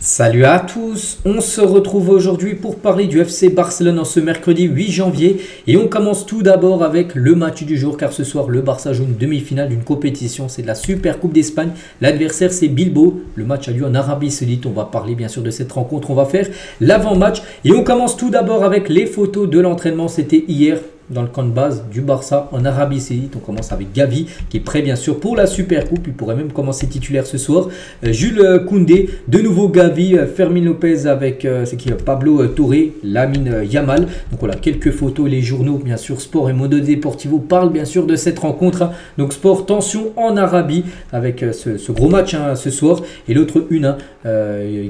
Salut à tous, on se retrouve aujourd'hui pour parler du FC Barcelone en ce mercredi 8 janvier et on commence tout d'abord avec le match du jour car ce soir le Barça joue une demi-finale d'une compétition, c'est de la Super Coupe d'Espagne, l'adversaire c'est Bilbao, le match a lieu en Arabie Saoudite, on va parler bien sûr de cette rencontre, on va faire l'avant-match et on commence tout d'abord avec les photos de l'entraînement, c'était hier dans le camp de base du Barça en Arabie Saoudite. On commence avec Gavi qui est prêt bien sûr pour la Super Coupe. Il pourrait même commencer titulaire ce soir. Jules Koundé, de nouveau Gavi, Fermin Lopez avec Pablo Torre, Lamine Yamal. Donc voilà, quelques photos. Les journaux bien sûr Sport et Mundo Deportivo parlent bien sûr de cette rencontre. Donc Sport, tension en Arabie avec ce gros match ce soir. Et l'autre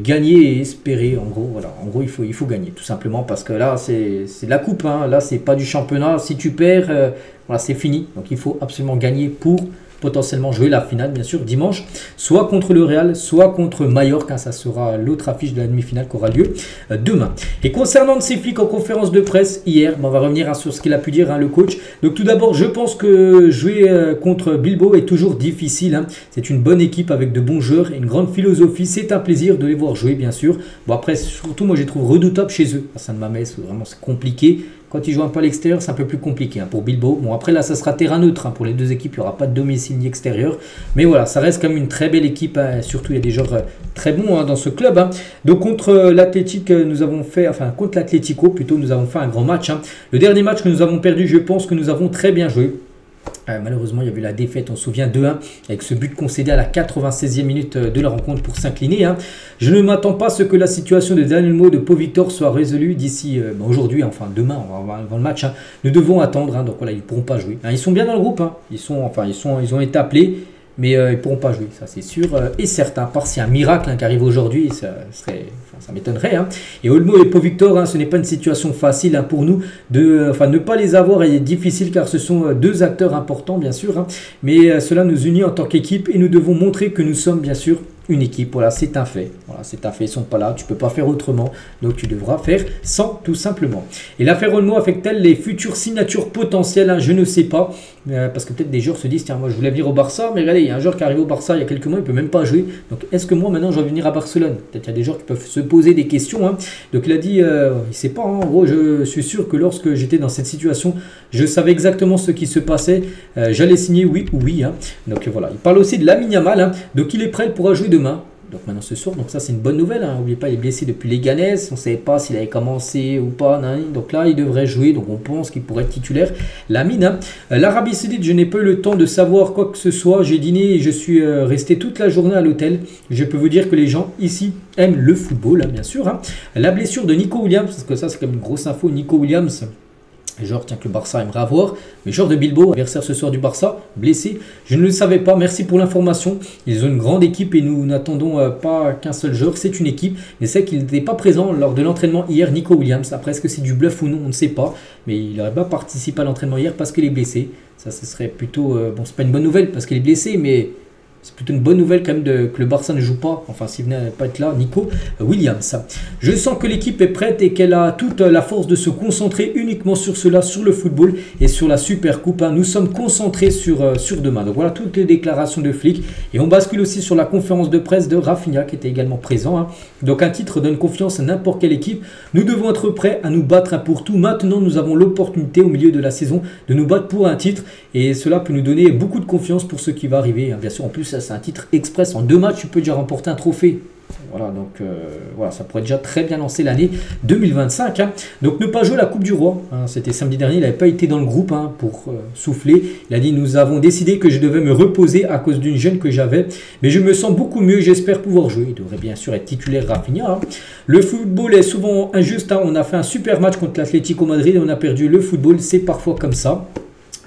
gagner et espérer. En gros il faut gagner tout simplement parce que là c'est la coupe. Là c'est pas du championnat. Si tu perds, voilà, c'est fini. Donc il faut absolument gagner pour potentiellement jouer la finale, bien sûr, dimanche, soit contre le Real, soit contre Mallorca. Ça sera l'autre affiche de la demi-finale qui aura lieu demain. Et concernant ces flics en conférence de presse hier, on va revenir sur ce qu'il a pu dire le coach. Donc tout d'abord, je pense que jouer contre Bilbao est toujours difficile. C'est une bonne équipe avec de bons joueurs et une grande philosophie. C'est un plaisir de les voir jouer, bien sûr. Bon après, surtout, moi, je les trouve redoutables chez eux. À Saint-Mamès, vraiment, c'est compliqué. Quand ils jouent un peu à l'extérieur, c'est un peu plus compliqué pour Bilbao. Bon, après, là, ça sera terrain neutre pour les deux équipes. Il n'y aura pas de domicile ni extérieur. Mais voilà, ça reste quand même une très belle équipe. Surtout, il y a des joueurs très bons dans ce club. Donc, contre l'Atlético, contre l'Atlético, plutôt, nous avons fait un grand match. Le dernier match que nous avons perdu, je pense que nous avons très bien joué. Malheureusement, il y a eu la défaite, on se souvient 2-1 avec ce but concédé à la 96e minute de la rencontre pour s'incliner. Je ne m'attends pas à ce que la situation de Daniel Mo de Pau Victor soit résolue d'ici aujourd'hui, enfin demain, avant le match. Nous devons attendre, donc voilà, ils ne pourront pas jouer. Ils sont bien dans le groupe, ils ont été appelés, mais ils ne pourront pas jouer, ça c'est sûr et certain. À part si un miracle qui arrive aujourd'hui, ça m'étonnerait. Et Olmo et Pau Victor, ce n'est pas une situation facile pour nous. Ne pas les avoir est difficile car ce sont deux acteurs importants bien sûr. Mais cela nous unit en tant qu'équipe et nous devons montrer que nous sommes bien sûr une équipe. Voilà, c'est un fait. Voilà, c'est un fait. Ils ne sont pas là. Tu ne peux pas faire autrement. Donc, tu devras faire sans, tout simplement. Et l'affaire Olmo affecte-t-elle les futures signatures potentielles? Je ne sais pas. Parce que peut-être des joueurs se disent, tiens, moi, je voulais venir au Barça. Mais regardez, il y a un joueur qui arrive au Barça il y a quelques mois. Il ne peut même pas jouer. Donc, est-ce que moi, maintenant, je vais venir à Barcelone? Peut-être qu'il y a des joueurs qui peuvent se poser des questions. Donc, il a dit, il ne sait pas. En gros, je suis sûr que lorsque j'étais dans cette situation, je savais exactement ce qui se passait. J'allais signer oui ou oui. Donc, voilà. Il parle aussi de Lamine Yamal. Donc, il est prêt. Il pourra jouer demain. Donc maintenant ce soir, donc ça c'est une bonne nouvelle. N'oubliez pas, il est blessé depuis Leganés. On ne savait pas s'il avait commencé ou pas. Donc là, il devrait jouer. Donc on pense qu'il pourrait être titulaire. Lamine. L'Arabie Saoudite, je n'ai pas eu le temps de savoir quoi que ce soit. J'ai dîné et je suis resté toute la journée à l'hôtel. Je peux vous dire que les gens ici aiment le football, bien sûr. La blessure de Nico Williams, parce que ça c'est comme une grosse info. Nico Williams. Genre, tiens, que le Barça aimerait avoir. Mais genre de Bilbao, adversaire ce soir du Barça, blessé. Je ne le savais pas. Merci pour l'information. Ils ont une grande équipe et nous n'attendons pas qu'un seul joueur. C'est une équipe. Mais c'est qu'il n'était pas présent lors de l'entraînement hier, Nico Williams. Après, est-ce que c'est du bluff ou non? On ne sait pas. Mais il n'aurait pas participé à l'entraînement hier parce qu'il est blessé. Ça, ce serait plutôt... bon, c'est pas une bonne nouvelle parce qu'il est blessé, mais... C'est plutôt une bonne nouvelle quand même que le Barça ne joue pas. Enfin, s'il venait à pas être là, Nico Williams. Je sens que l'équipe est prête et qu'elle a toute la force de se concentrer uniquement sur cela, sur le football et sur la Super Coupe. Nous sommes concentrés sur demain. Donc voilà toutes les déclarations de Flick. Et on bascule aussi sur la conférence de presse de Rafinha qui était également présent. Donc un titre donne confiance à n'importe quelle équipe. Nous devons être prêts à nous battre pour tout. Maintenant, nous avons l'opportunité au milieu de la saison de nous battre pour un titre. Et cela peut nous donner beaucoup de confiance pour ce qui va arriver. Bien sûr, en plus, c'est un titre express. En 2 matchs, tu peux déjà remporter un trophée. Voilà, donc voilà, ça pourrait déjà très bien lancer l'année 2025. Donc ne pas jouer la Coupe du Roi. C'était samedi dernier, il n'avait pas été dans le groupe pour souffler. Il a dit, nous avons décidé que je devais me reposer à cause d'une gêne que j'avais. Mais je me sens beaucoup mieux, j'espère pouvoir jouer. Il devrait bien sûr être titulaire Rafinha. Le football est souvent injuste. On a fait un super match contre l'Atlético Madrid et on a perdu. Le football, c'est parfois comme ça.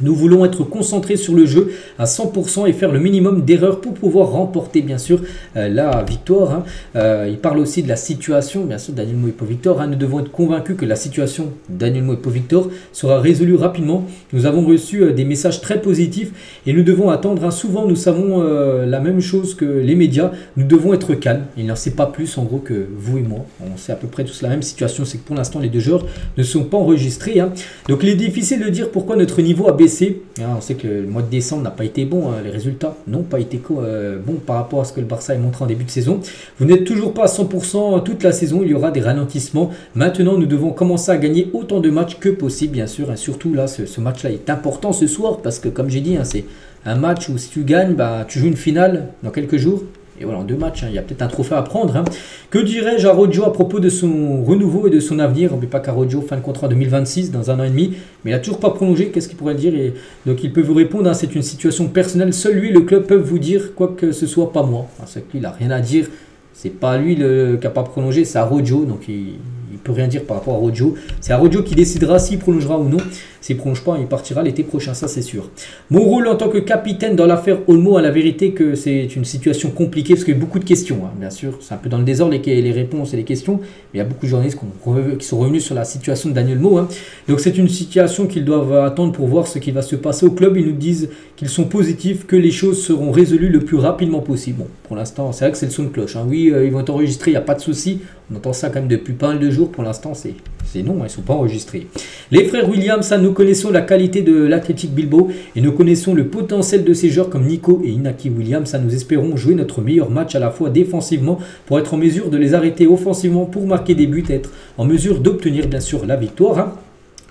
Nous voulons être concentrés sur le jeu à 100% et faire le minimum d'erreurs pour pouvoir remporter bien sûr la victoire. Il parle aussi de la situation, bien sûr, Daniel Mo et Pau Victor. Nous devons être convaincus que la situation Daniel Mo et Pau Victor sera résolue rapidement. Nous avons reçu des messages très positifs et nous devons attendre. Souvent, nous savons la même chose que les médias. Nous devons être calmes. Il n'en sait pas plus en gros que vous et moi. On sait à peu près tous la même situation. C'est que pour l'instant, les deux joueurs ne sont pas enregistrés. Donc, il est difficile de dire pourquoi notre niveau a baissé blessé. Hein, on sait que le mois de décembre n'a pas été bon, hein, les résultats n'ont pas été bons par rapport à ce que le Barça a montré en début de saison. Vous n'êtes toujours pas à 100% toute la saison, il y aura des ralentissements. Maintenant, nous devons commencer à gagner autant de matchs que possible, bien sûr. Et surtout, là, ce match-là est important ce soir parce que, comme j'ai dit, hein, c'est un match où si tu gagnes, bah, tu joues une finale dans quelques jours. Et voilà, en 2 matchs, hein, il y a peut-être un trophée à prendre. Hein. Que dirais-je à Rojo à propos de son renouveau et de son avenir? N'oubliez pas qu'Arojo fin de contrat en 2026, dans 1 an et demi, mais il n'a toujours pas prolongé. Qu'est-ce qu'il pourrait dire? Et donc il peut vous répondre, hein, c'est une situation personnelle. Seul lui et le club peuvent vous dire quoi que ce soit, pas moi. Enfin, c'est qu'il n'a rien à dire. C'est pas lui qui n'a pas prolongé, c'est Arojo. Donc il peut rien dire par rapport à Arojo. C'est Arojo qui décidera s'il prolongera ou non. S'il ne prolonge pas, il partira l'été prochain, ça c'est sûr. Mon rôle en tant que capitaine dans l'affaire Olmo, à la vérité que c'est une situation compliquée parce qu'il y a beaucoup de questions. Hein. Bien sûr, c'est un peu dans le désordre les réponses et les questions. Mais il y a beaucoup de journalistes qui sont revenus sur la situation de Dani Olmo. Hein. Donc c'est une situation qu'ils doivent attendre pour voir ce qui va se passer au club. Ils nous disent qu'ils sont positifs, que les choses seront résolues le plus rapidement possible. Bon, pour l'instant, c'est vrai que c'est le son de cloche. Hein. Oui, ils vont être enregistrés, il n'y a pas de souci. On entend ça quand même depuis pas mal de jours. Pour l'instant, c'est non, ils ne sont pas enregistrés. Les frères Williams, ça, nous connaissons la qualité de l'Athletic Bilbao et nous connaissons le potentiel de ces joueurs comme Nico et Inaki Williams. Ça, nous espérons jouer notre meilleur match à la fois défensivement pour être en mesure de les arrêter offensivement pour marquer des buts et être en mesure d'obtenir bien sûr la victoire. Hein.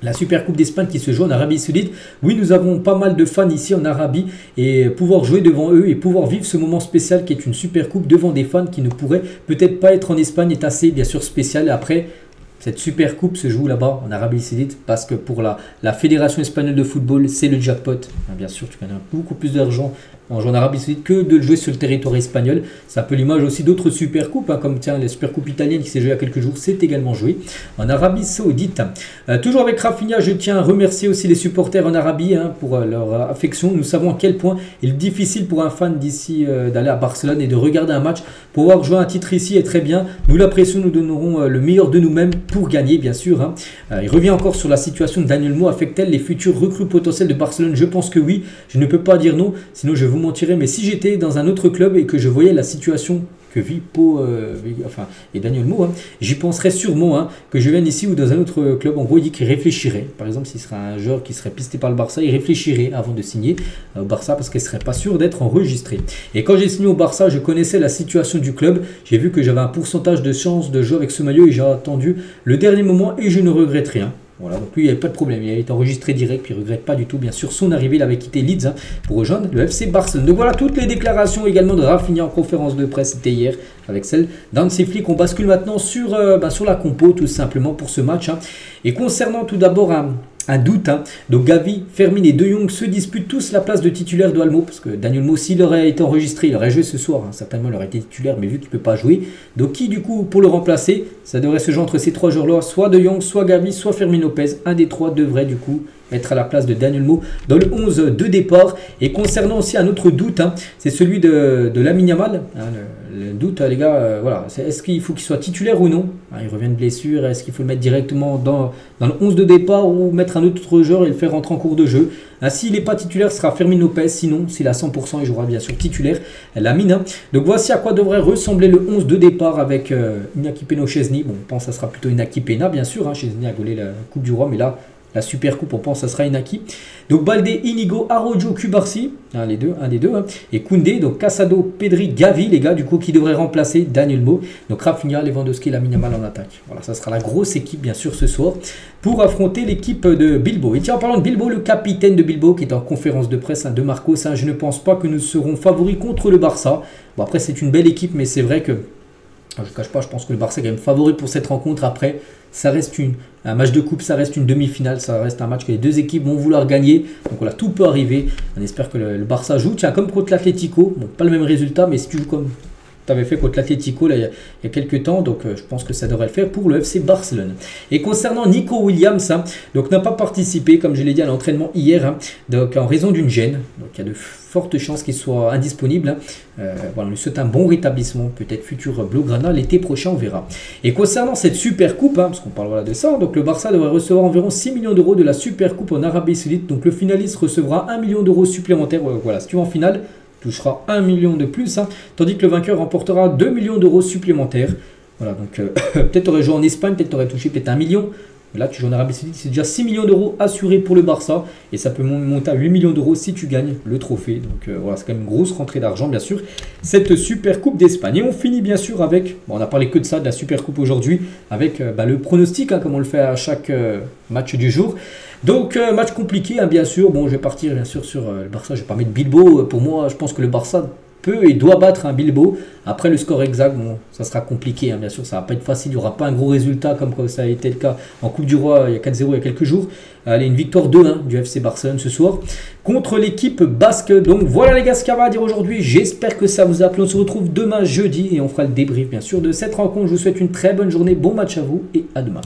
La Super Coupe d'Espagne qui se joue en Arabie Saoudite. Oui, nous avons pas mal de fans ici en Arabie et pouvoir jouer devant eux et pouvoir vivre ce moment spécial qui est une Super Coupe devant des fans qui ne pourraient peut-être pas être en Espagne est assez bien sûr spécial. Et après, cette Super Coupe se joue là-bas en Arabie Saoudite parce que pour la Fédération Espagnole de Football, c'est le jackpot. Bien sûr, tu gagnes beaucoup plus d'argent en jouant en Arabie Saoudite que de le jouer sur le territoire espagnol. C'est un peu l'image aussi d'autres Super Coupes, hein, comme tiens, la Super Coupe italienne qui s'est jouée il y a quelques jours, c'est également joué en Arabie Saoudite. Toujours avec Rafinha, je tiens à remercier aussi les supporters en Arabie hein, pour leur affection. Nous savons à quel point il est difficile pour un fan d'ici d'aller à Barcelone et de regarder un match. Pouvoir jouer un titre ici est très bien. Nous l'apprécions, nous donnerons le meilleur de nous-mêmes pour gagner, bien sûr. Hein. Il revient encore sur la situation de Dani Olmo. Affecte-t-elle les futurs recrues potentielles de Barcelone? Je pense que oui. Je ne peux pas dire non, sinon je vous mentirais, mais si j'étais dans un autre club et que je voyais la situation que vit et Dani Olmo, hein, j'y penserais sûrement hein, que je vienne ici ou dans un autre club. En gros, il dit qu'il réfléchirait. Par exemple, s'il serait un joueur qui serait pisté par le Barça, il réfléchirait avant de signer au Barça parce qu'il ne serait pas sûr d'être enregistré. Et quand j'ai signé au Barça, je connaissais la situation du club. J'ai vu que j'avais un pourcentage de chance de jouer avec ce maillot et j'ai attendu le dernier moment et je ne regrette rien. Voilà, donc lui, il n'y avait pas de problème. Il a été enregistré direct, puis il ne regrette pas du tout, bien sûr, son arrivée. Il avait quitté Leeds hein, pour rejoindre le FC Barcelone. Donc voilà, toutes les déclarations également de Rafinha en conférence de presse, c'était hier, avec celle d'Hansi Flick. On bascule maintenant sur la compo, tout simplement, pour ce match. Hein. Et concernant tout d'abord un doute. Hein. Donc Gavi, Fermin et De Jong se disputent tous la place de titulaire de Olmo. Parce que Dani Olmo, s'il aurait été enregistré, il aurait joué ce soir. Hein. Certainement, il aurait été titulaire, mais vu qu'il ne peut pas jouer. Donc qui, du coup, pour le remplacer? Ça devrait se jouer entre ces 3 joueurs-là. Soit De Jong, soit Gavi, soit Fermin Lopez. Un des 3 devrait, du coup, être à la place de Dani Olmo dans le 11 de départ. Et concernant aussi un autre doute, hein, c'est celui de Lamine Yamal. Hein, le doute, les gars, voilà, est-ce qu'il faut qu'il soit titulaire ou non? Hein, il revient de blessure, est-ce qu'il faut le mettre directement dans le 11 de départ ou mettre un autre joueur et le faire rentrer en cours de jeu? Hein, s'il n'est pas titulaire, ce sera Fermin Lopez. Sinon, s'il a 100%, il jouera bien sûr titulaire. Lamine. Hein. Donc voici à quoi devrait ressembler le 11 de départ avec Inaki Peno Chesney. Bon, on pense que ça sera plutôt Inaki Pena, bien sûr. Hein, Chesney a gaulé la Coupe du Roi, mais là, la Super Coupe, on pense que ça sera Inaki. Donc Baldé, Inigo, Arojo, Cubarsí, hein, un des deux. Hein, et Koundé, donc Casado, Pedri, Gavi, les gars, du coup, qui devraient remplacer Dani Olmo. Donc Rafinha, Lewandowski, Lamine Yamal en attaque. Voilà, ça sera la grosse équipe, bien sûr, ce soir, pour affronter l'équipe de Bilbao. Et tiens, en parlant de Bilbao, le capitaine de Bilbao, qui est en conférence de presse hein, de Marcos, hein, je ne pense pas que nous serons favoris contre le Barça. Bon, après, c'est une belle équipe, mais c'est vrai que je ne cache pas, je pense que le Barça est quand même favori pour cette rencontre. Après, ça reste un match de coupe, ça reste une demi-finale, ça reste un match que les deux équipes vont vouloir gagner. Donc voilà, tout peut arriver. On espère que le Barça joue. Tiens, comme contre l'Atlético, bon, pas le même résultat, mais si tu joues comme tu avais fait contre l'Atlético il y a quelques temps, donc je pense que ça devrait le faire pour le FC Barcelone. Et concernant Nico Williams, hein, donc n'a pas participé, comme je l'ai dit, à l'entraînement hier, hein, donc en raison d'une gêne. Donc il y a de fortes chances qu'il soit indisponible. Hein. Voilà, on lui souhaite un bon rétablissement, peut-être futur Blaugrana l'été prochain, on verra. Et concernant cette Super Coupe, hein, parce qu'on parle voilà de ça, donc le Barça devrait recevoir environ 6 millions d'euros de la Super Coupe en Arabie Saoudite. Donc le finaliste recevra 1 million d'euros supplémentaires. Voilà, si tu vas en finale, touchera 1 million de plus, hein, tandis que le vainqueur remportera 2 millions d'euros supplémentaires. Voilà, donc peut-être tu aurais joué en Espagne, peut-être tu aurais touché peut-être 1 million. Là, tu joues en Arabie Saoudite, c'est déjà 6 millions d'euros assurés pour le Barça. Et ça peut monter à 8 millions d'euros si tu gagnes le trophée. Donc voilà, c'est quand même une grosse rentrée d'argent, bien sûr, cette Super Coupe d'Espagne. Et on finit bien sûr avec, bon, on n'a parlé que de ça, de la Super Coupe aujourd'hui, avec le pronostic, hein, comme on le fait à chaque match du jour. Donc match compliqué, hein, bien sûr. Bon, je vais partir bien sûr sur le Barça, je vais pas mettre Bilbao. Pour moi, je pense que le Barça peut et doit battre un Bilbao. Après le score exact, bon, ça sera compliqué, hein, bien sûr, ça va pas être facile, il n'y aura pas un gros résultat comme ça a été le cas en Coupe du Roi il y a 4-0 il y a quelques jours. Allez, une victoire 2-1 du FC Barcelone ce soir contre l'équipe basque. Donc voilà les gars ce qu'il y a à dire aujourd'hui, j'espère que ça vous a plu. On se retrouve demain jeudi et on fera le débrief bien sûr de cette rencontre. Je vous souhaite une très bonne journée, bon match à vous et à demain.